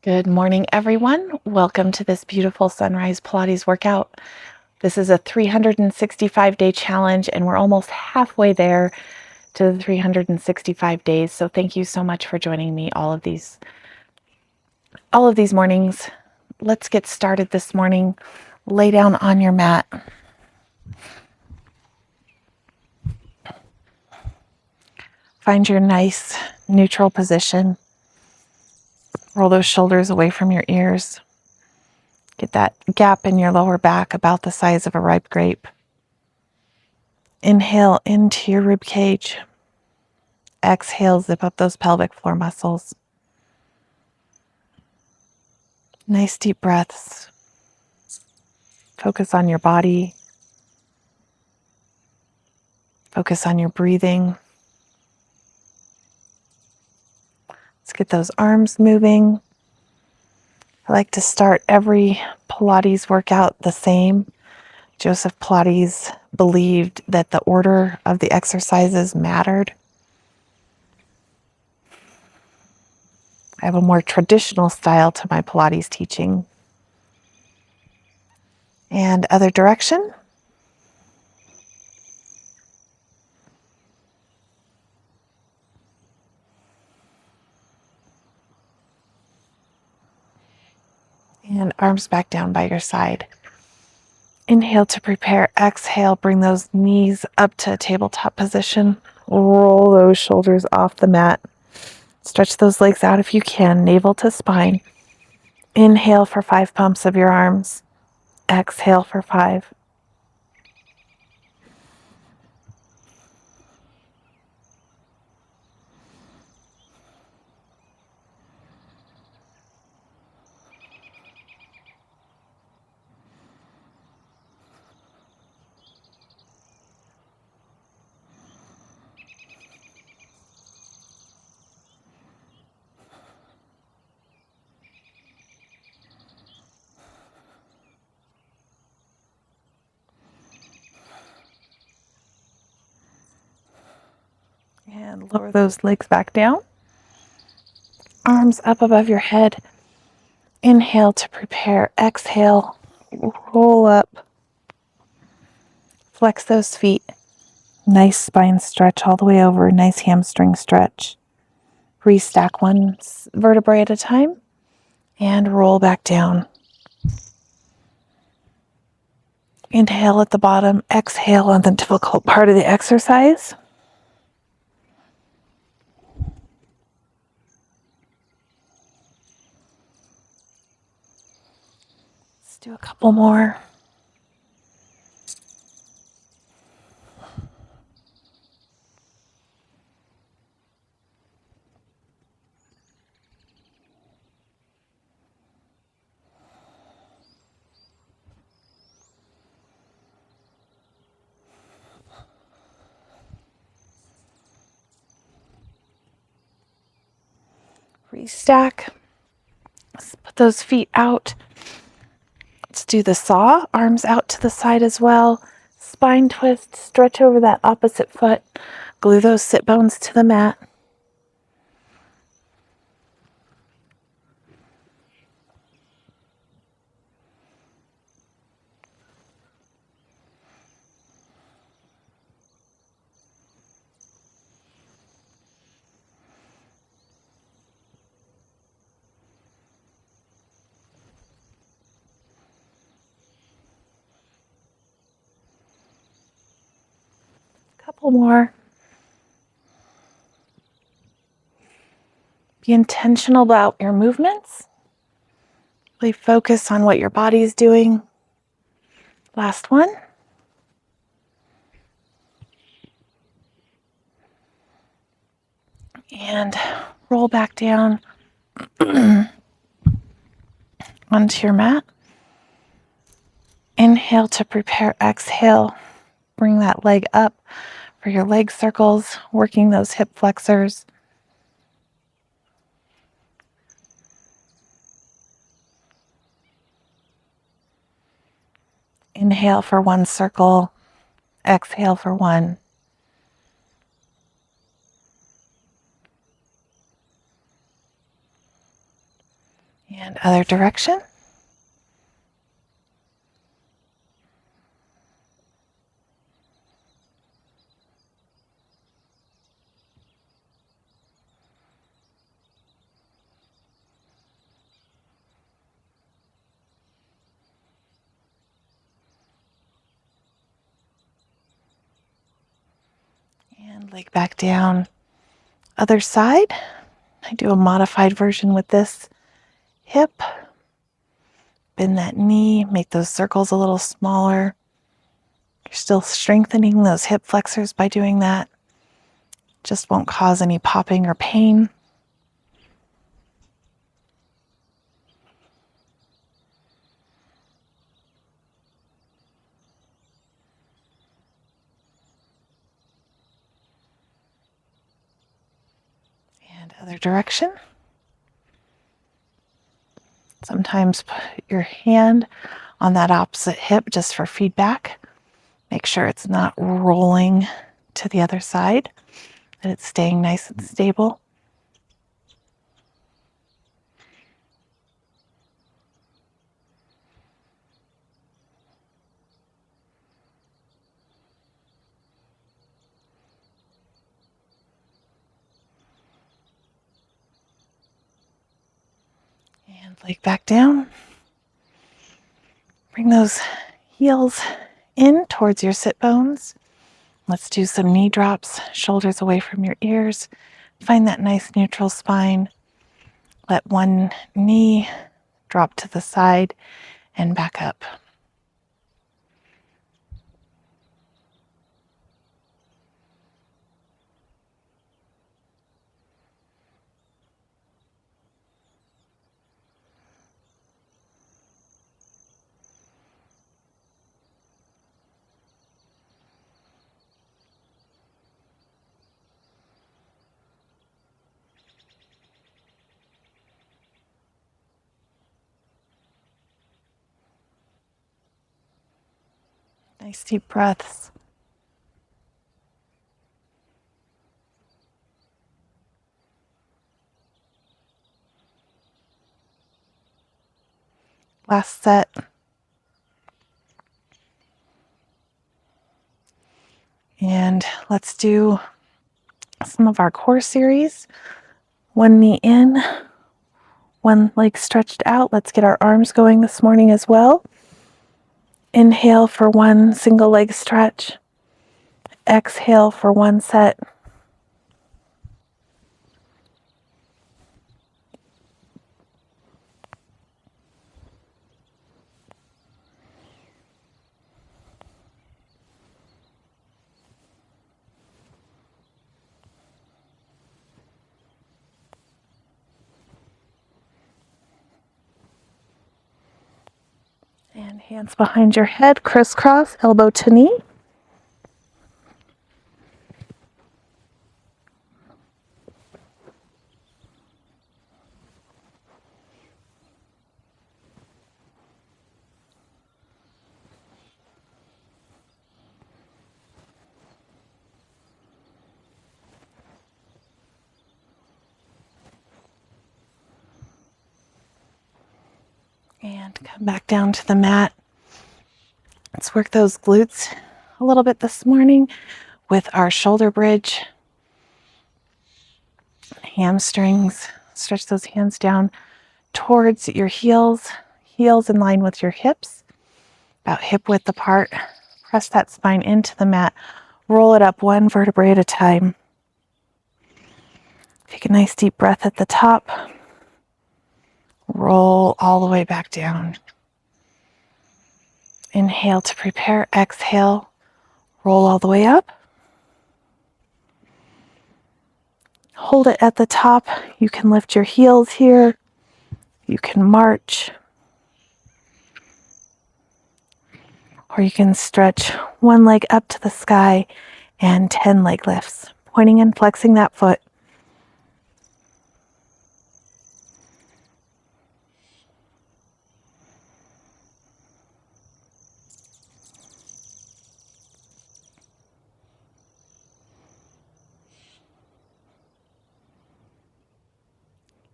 Good morning, everyone. Welcome to this beautiful Sunrise Pilates workout. This is a 365-day challenge, and we're almost halfway there to the 365 days. So thank you so much for joining me all of these mornings. Let's get started this morning. Lay down on your mat. Find your nice neutral position. Roll those shoulders away from your ears. Get that gap in your lower back about the size of a ripe grape. Inhale into your rib cage. Exhale, zip up those pelvic floor muscles. Nice deep breaths. Focus on your body. Focus on your breathing. Let's get those arms moving. I like to start every Pilates workout the same. Joseph Pilates believed that the order of the exercises mattered. I have a more traditional style to my Pilates teaching. And other direction. And arms back down by your side. Inhale to prepare. Exhale, bring those knees up to a tabletop position. Roll those shoulders off the mat. Stretch those legs out if you can, navel to spine. Inhale for 5 pumps of your arms. Exhale for 5. And lower those legs back down. Arms up above your head. Inhale to prepare. Exhale, roll up. Flex those feet. Nice spine stretch all the way over. Nice hamstring stretch. Restack one vertebrae at a time. And roll back down. Inhale at the bottom. Exhale on the difficult part of the exercise. Let's do a couple more. Restack. Let's put those feet out. Let's do the saw. Arms out to the side as well. Spine twist. Stretch over that opposite foot. Glue those sit bones to the mat. Couple more. Be intentional about your movements. Really focus on what your body's doing. Last one. And roll back down onto your mat. Inhale to prepare. Exhale. Bring that leg up for your leg circles, working those hip flexors. Inhale for 1 circle. Exhale for 1. And other direction. And leg back down. Other side. I do a modified version with this hip. Bend that knee, make those circles a little smaller. You're still strengthening those hip flexors by doing that. Just won't cause any popping or pain. And other direction. Sometimes put your hand on that opposite hip just for feedback. Make sure it's not rolling to the other side, that it's staying nice and stable. And leg back down. Bring those heels in towards your sit bones. Let's do some knee drops, shoulders away from your ears. Find that nice neutral spine. Let one knee drop to the side and back up. Nice deep breaths. Last set. And let's do some of our core series. One knee in, one leg stretched out. Let's get our arms going this morning as well. Inhale for one single leg stretch. Exhale for one set. And hands behind your head, crisscross, elbow to knee. And come back down to the mat. Let's work those glutes a little bit this morning with our shoulder bridge, hamstrings. Stretch those hands down towards your heels, heels in line with your hips, about hip width apart. Press that spine into the mat. Roll it up one vertebrae at a time. Take a nice deep breath at the top. Roll all the way back down. Inhale to prepare. Exhale. Roll all the way up. Hold it at the top. You can lift your heels here. You can march. Or you can stretch one leg up to the sky and 10 leg lifts, pointing and flexing that foot.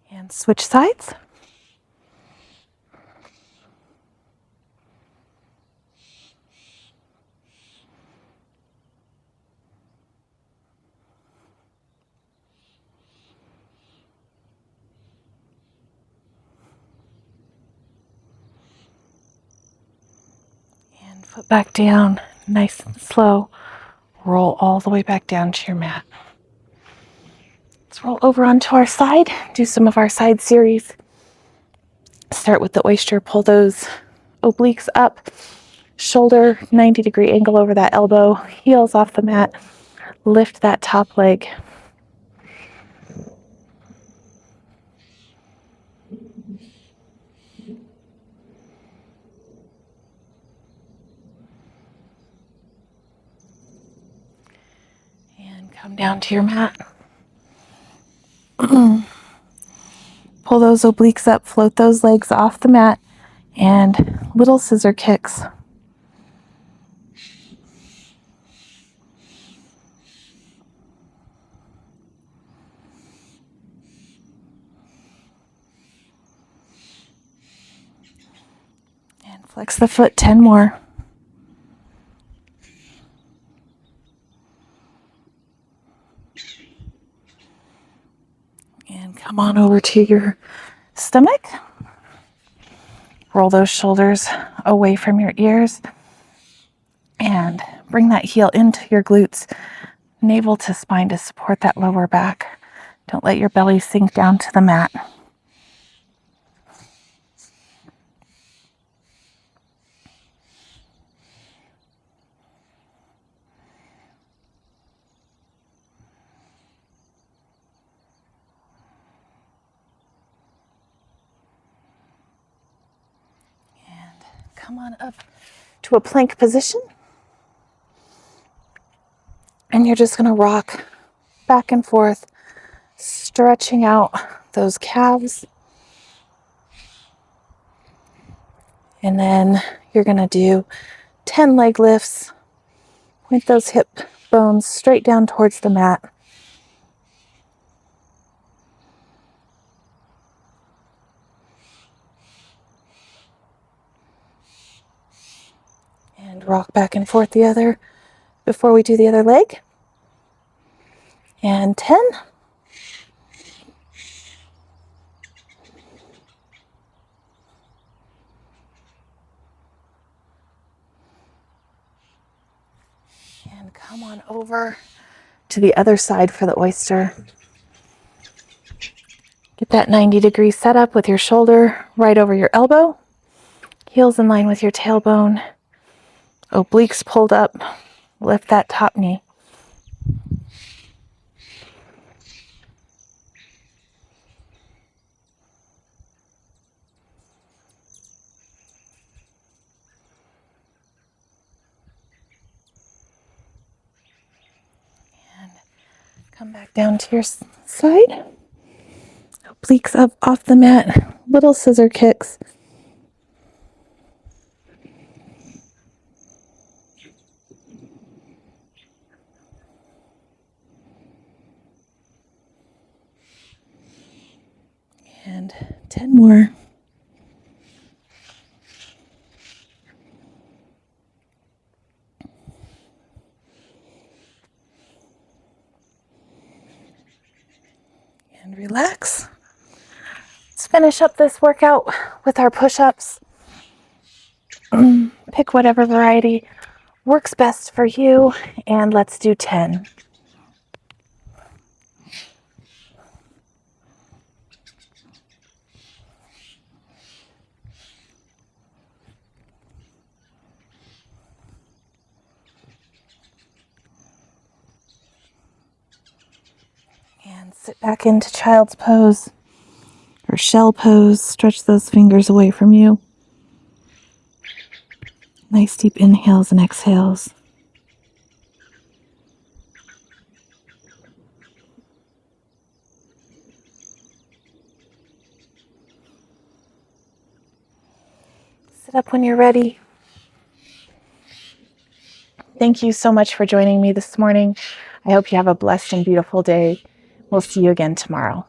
And switch sides. Foot back down, nice and slow. Roll all the way back down to your mat. Let's roll over onto our side, do some of our side series. Start with the oyster, pull those obliques up, shoulder 90-degree angle over that elbow, heels off the mat, lift that top leg. And come down to your mat. Pull those obliques up, float those legs off the mat, and little scissor kicks. And flex the foot 10 more. And come on over to your stomach. Roll those shoulders away from your ears and bring that heel into your glutes, navel to spine to support that lower back. Don't let your belly sink down to the mat. Come on up to a plank position. And you're just going to rock back and forth, stretching out those calves. And then you're going to do 10 leg lifts. Point those hip bones straight down towards the mat. And rock back and forth before we do the other leg. And 10. And come on over to the other side for the oyster. Get that 90-degree setup with your shoulder right over your elbow. Heels in line with your tailbone. Obliques pulled up. Lift that top knee. And come back down to your side. Obliques up off the mat. Little scissor kicks. And 10 more. And relax. Let's finish up this workout with our push-ups. Pick whatever variety works best for you, and let's do 10. And sit back into child's pose or shell pose. Stretch those fingers away from you. Nice deep inhales and exhales. Sit up when you're ready. Thank you so much for joining me this morning. I hope you have a blessed and beautiful day. We'll see you again tomorrow.